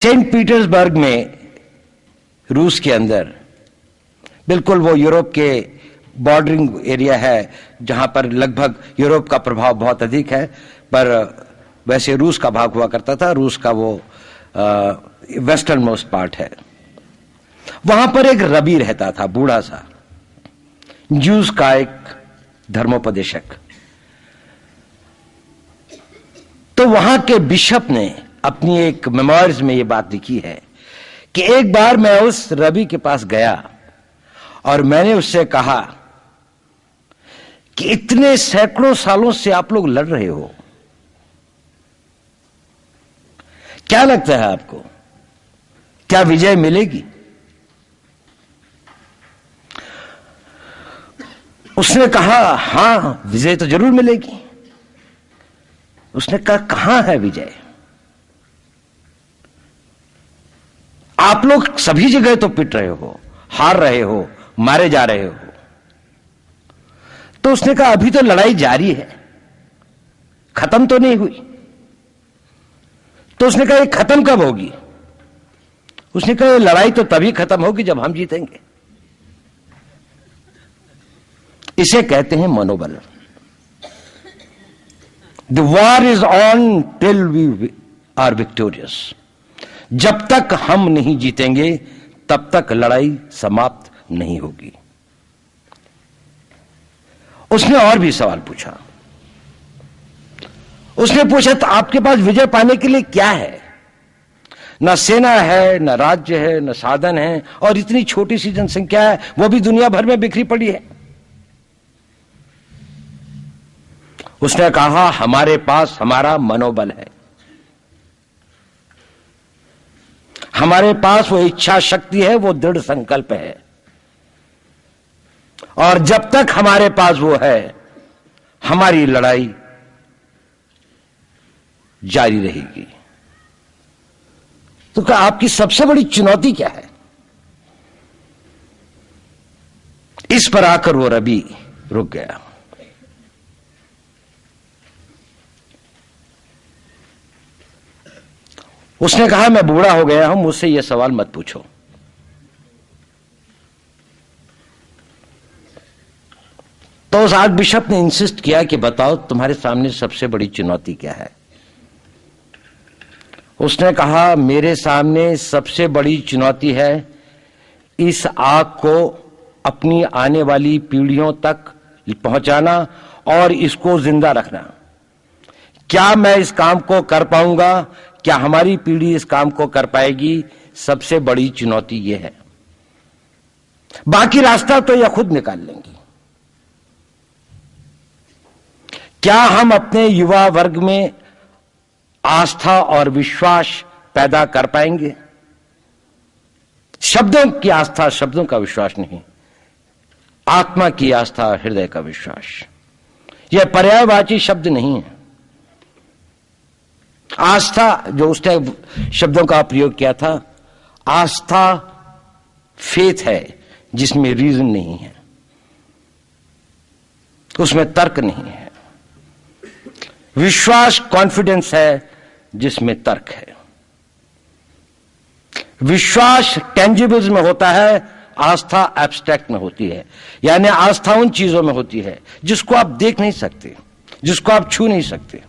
Saint Petersburg में रूस के अंदर, बिल्कुल वो यूरोप के बॉर्डरिंग एरिया है जहां पर लगभग यूरोप का प्रभाव बहुत अधिक है, पर वैसे रूस का भाग हुआ करता था। रूस का वो वेस्टर्न मोस्ट पार्ट है। वहां पर एक रबी रहता था, बूढ़ा सा, ज्यूस का एक धर्मोपदेशक। तो वहां के बिशप ने अपनी एक मेमोइर्स में यह बात लिखी है कि एक बार मैं उस रबी के पास गया और मैंने उससे कहा कि इतने सैकड़ों सालों से आप लोग लड़ रहे हो, क्या लगता है आपको, क्या विजय मिलेगी? उसने कहा हां, विजय तो जरूर मिलेगी। उसने कहा कहां है विजय? आप लोग सभी जगह तो पिट रहे हो, हार रहे हो, मारे जा रहे हो। तो उसने कहा अभी तो लड़ाई जारी है, खत्म तो नहीं हुई। तो उसने कहा ये खत्म कब होगी? उसने कहा ये लड़ाई तो तभी खत्म होगी जब हम जीतेंगे। इसे कहते हैं मनोबल। The war is on till we are victorious. जब तक हम नहीं जीतेंगे तब तक लड़ाई समाप्त नहीं होगी। उसने और भी सवाल पूछा। उसने पूछा तो आपके पास विजय पाने के लिए क्या है? ना सेना है, ना राज्य है, ना साधन है, और इतनी छोटी सी जनसंख्या है, वो भी दुनिया भर में बिखरी पड़ी है। उसने कहा हमारे पास हमारा मनोबल है, हमारे पास वो इच्छा शक्ति है, वो दृढ़ संकल्प है, और जब तक हमारे पास वो है हमारी लड़ाई जारी रहेगी। तो क्या आपकी सबसे बड़ी चुनौती क्या है? इस पर आकर वो रबी रुक गया। उसने कहा मैं बूढ़ा हो गया हूं, मुझसे यह सवाल मत पूछो। तो उस आर्क बिशप ने इंसिस्ट किया कि बताओ तुम्हारे सामने सबसे बड़ी चुनौती क्या है? उसने कहा मेरे सामने सबसे बड़ी चुनौती है इस आग को अपनी आने वाली पीढ़ियों तक पहुंचाना और इसको जिंदा रखना। क्या मैं इस काम को कर पाऊंगा? क्या हमारी पीढ़ी इस काम को कर पाएगी? सबसे बड़ी चुनौती यह है। बाकी रास्ता तो यह खुद निकाल लेंगी। क्या हम अपने युवा वर्ग में आस्था और विश्वास पैदा कर पाएंगे? शब्दों की आस्था, शब्दों का विश्वास नहीं, आत्मा की आस्था, हृदय का विश्वास। यह पर्यायवाची शब्द नहीं है। आस्था, जो उसने शब्दों का प्रयोग किया था, आस्था फेथ है जिसमें रीजन नहीं है, उसमें तर्क नहीं है। विश्वास कॉन्फिडेंस है जिसमें तर्क है। विश्वास टेंजिबल्स में होता है, आस्था एब्स्ट्रैक्ट में होती है। यानी आस्था उन चीजों में होती है जिसको आप देख नहीं सकते, जिसको आप छू नहीं सकते,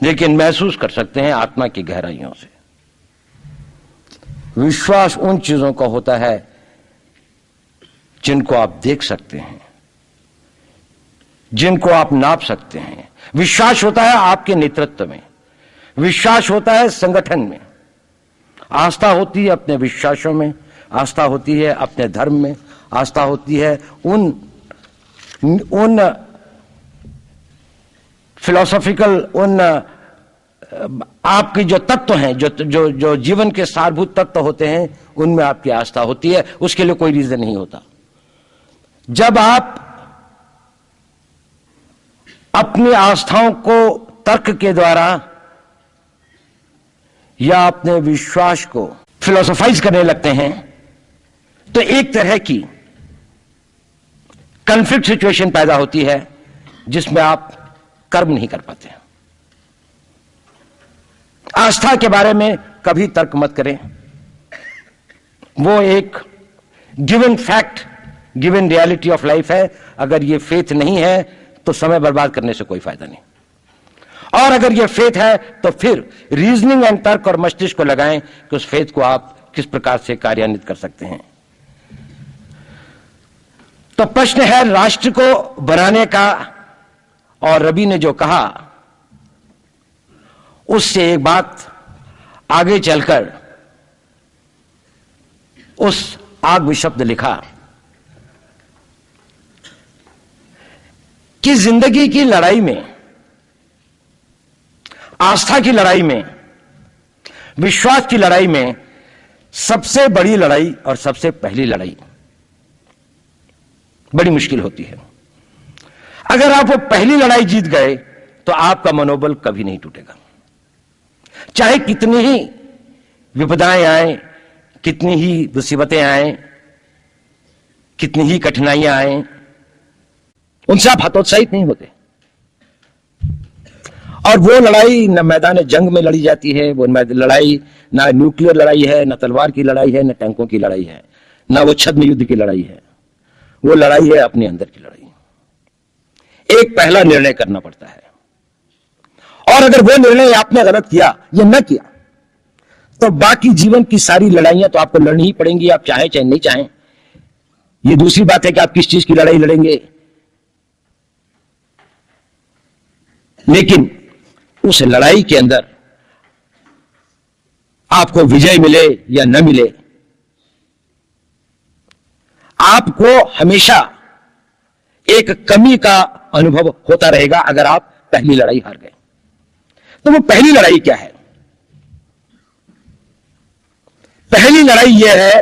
लेकिन महसूस कर सकते हैं आत्मा की गहराइयों से। विश्वास उन चीजों का होता है जिनको आप देख सकते हैं, जिनको आप नाप सकते हैं। विश्वास होता है आपके नेतृत्व में, विश्वास होता है संगठन में, आस्था होती है अपने विश्वासों में, आस्था होती है अपने धर्म में, आस्था होती है उन फिलोसॉफिकल, उन आपके जो तत्व हैं, जो जीवन के सारभूत तत्व होते हैं, उनमें आपकी आस्था होती है। उसके लिए कोई रीजन नहीं होता। जब आप अपनी आस्थाओं को तर्क के द्वारा या अपने विश्वास को फिलोसोफाइज करने लगते हैं, तो एक तरह की कॉन्फ्लिक्ट सिचुएशन पैदा होती है जिसमें आप कर्म नहीं कर पाते। आस्था के बारे में कभी तर्क मत करें। वो एक given fact, given reality of life है। अगर ये फेथ नहीं है तो समय बर्बाद करने से कोई फायदा नहीं, और अगर ये फेथ है तो फिर रीजनिंग एंड तर्क और मस्तिष्क को लगाएं कि उस फेथ को आप किस प्रकार से कार्यान्वित कर सकते हैं। तो प्रश्न है राष्ट्र को बनाने का, और रवि ने जो कहा उससे एक बात आगे चलकर उस आग में शब्द लिखा कि जिंदगी की लड़ाई में, आस्था की लड़ाई में, विश्वास की लड़ाई में सबसे बड़ी लड़ाई और सबसे पहली लड़ाई बड़ी मुश्किल होती है। अगर आप वो पहली लड़ाई जीत गए तो आपका मनोबल कभी नहीं टूटेगा, चाहे कितनी ही विपदाएं आए, कितनी ही मुसीबतें आए, कितनी ही कठिनाइयां आए, उनसे आप हतोत्साहित नहीं होते। और वो लड़ाई न मैदान जंग में लड़ी जाती है, वो लड़ाई ना न्यूक्लियर लड़ाई है, न तलवार की लड़ाई है, न टैंकों की लड़ाई है, ना वो छद्म युद्ध की लड़ाई है। वो लड़ाई है अपने अंदर की लड़ाई। एक पहला निर्णय करना पड़ता है, और अगर वो निर्णय आपने गलत किया या न किया तो बाकी जीवन की सारी लड़ाइयां तो आपको लड़नी ही पड़ेंगी, आप चाहें चाहे नहीं चाहें। ये दूसरी बात है कि आप किस चीज की लड़ाई लड़ेंगे, लेकिन उस लड़ाई के अंदर आपको विजय मिले या न मिले, आपको हमेशा एक कमी का अनुभव होता रहेगा अगर आप पहली लड़ाई हार गए। तो वो पहली लड़ाई क्या है? पहली लड़ाई यह है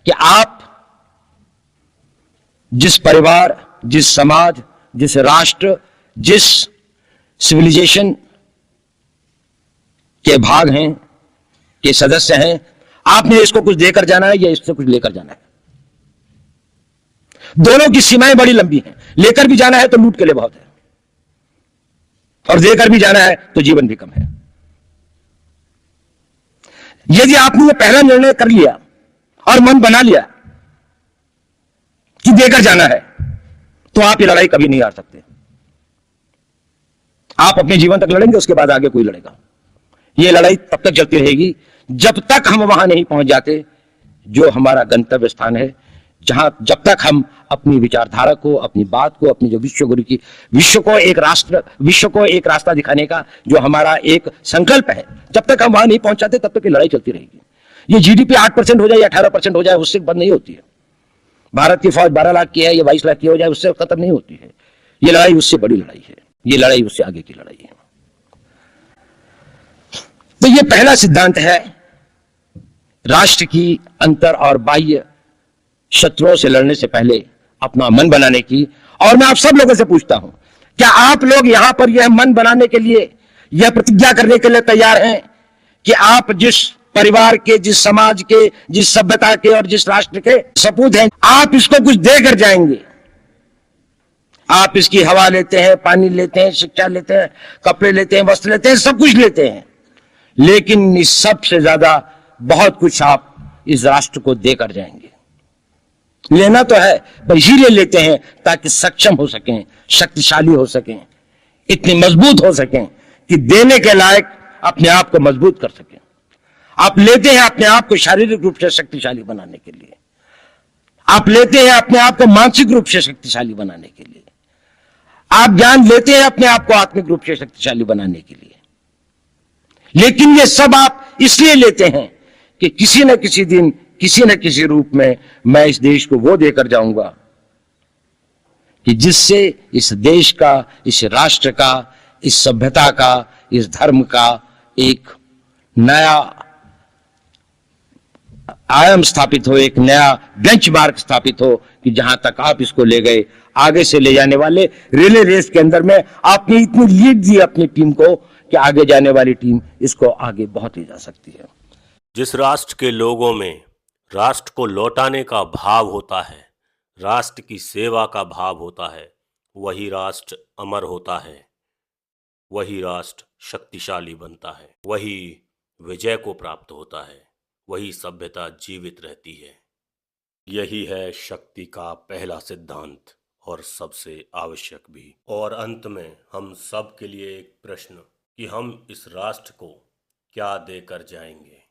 कि आप जिस परिवार, जिस समाज, जिस राष्ट्र, जिस सिविलाइजेशन के भाग हैं, के सदस्य हैं, आपने इसको कुछ देकर जाना है या इससे कुछ लेकर जाना है। दोनों की सीमाएं बड़ी लंबी हैं। लेकर भी जाना है तो लूट के लिए बहुत है, और देकर भी जाना है तो जीवन भी कम है। यदि आपने ये पहला निर्णय कर लिया और मन बना लिया कि देकर जाना है, तो आप ये लड़ाई कभी नहीं हार सकते। आप अपने जीवन तक लड़ेंगे, उसके बाद आगे कोई लड़ेगा। ये लड़ाई तब तक चलती रहेगी जब तक हम वहां नहीं पहुंच जाते जो हमारा गंतव्य स्थान है, जहां जब तक हम अपनी विचारधारा को, अपनी बात को, अपनी जो विश्व को एक रास्ता दिखाने का जो हमारा एक संकल्प है, जब तक हम वहां नहीं पहुंचाते तब तक ये लड़ाई चलती रहेगी। ये जीडीपी 8% हो जाए या 18% हो जाए, उससे बंद नहीं होती है। भारत की फौज 12 लाख की है या 22 लाख की हो जाए, उससे खत्म नहीं होती है। ये लड़ाई उससे बड़ी लड़ाई है, ये लड़ाई उससे आगे की लड़ाई है। तो ये पहला सिद्धांत है राष्ट्र की अंतर और बाह्य शत्रुओं से लड़ने से पहले अपना मन बनाने की। और मैं आप सब लोगों से पूछता हूं, क्या आप लोग यहां पर यह मन बनाने के लिए, यह प्रतिज्ञा करने के लिए तैयार हैं कि आप जिस परिवार के, जिस समाज के, जिस सभ्यता के और जिस राष्ट्र के सपूत हैं, आप इसको कुछ देकर जाएंगे? आप इसकी हवा लेते हैं, पानी लेते हैं, शिक्षा लेते हैं, कपड़े लेते हैं, वस्त्र लेते हैं, सब कुछ लेते हैं, लेकिन इस सबसे ज्यादा बहुत कुछ आप इस राष्ट्र को देकर जाएंगे। लेना तो है, पर इसीलिए लेते हैं ताकि सक्षम हो सकें, शक्तिशाली हो सकें, इतने मजबूत हो सकें कि देने के लायक अपने आप को मजबूत कर सकें। आप लेते हैं अपने आप को शारीरिक रूप से शक्तिशाली बनाने के लिए, आप लेते हैं अपने आप को मानसिक रूप से शक्तिशाली बनाने के लिए, आप ज्ञान लेते हैं अपने आप को आत्मिक रूप से शक्तिशाली बनाने के लिए। लेकिन ये सब आप इसलिए लेते हैं कि किसी न किसी दिन, किसी न किसी रूप में मैं इस देश को वो देकर जाऊंगा कि जिससे इस देश का, इस राष्ट्र का, इस सभ्यता का, इस धर्म का एक नया आयाम स्थापित हो, एक नया बेंचमार्क स्थापित हो कि जहां तक आप इसको ले गए, आगे से ले जाने वाले रिले रेस के अंदर में आपने इतनी लीड दी अपनी टीम को कि आगे जाने वाली टीम इसको आगे बहुत ले जा सकती है। जिस राष्ट्र के लोगों में राष्ट्र को लौटाने का भाव होता है, राष्ट्र की सेवा का भाव होता है, वही राष्ट्र अमर होता है, वही राष्ट्र शक्तिशाली बनता है, वही विजय को प्राप्त होता है, वही सभ्यता जीवित रहती है। यही है शक्ति का पहला सिद्धांत और सबसे आवश्यक भी। और अंत में हम सब के लिए एक प्रश्न कि हम इस राष्ट्र को क्या देकर जाएंगे।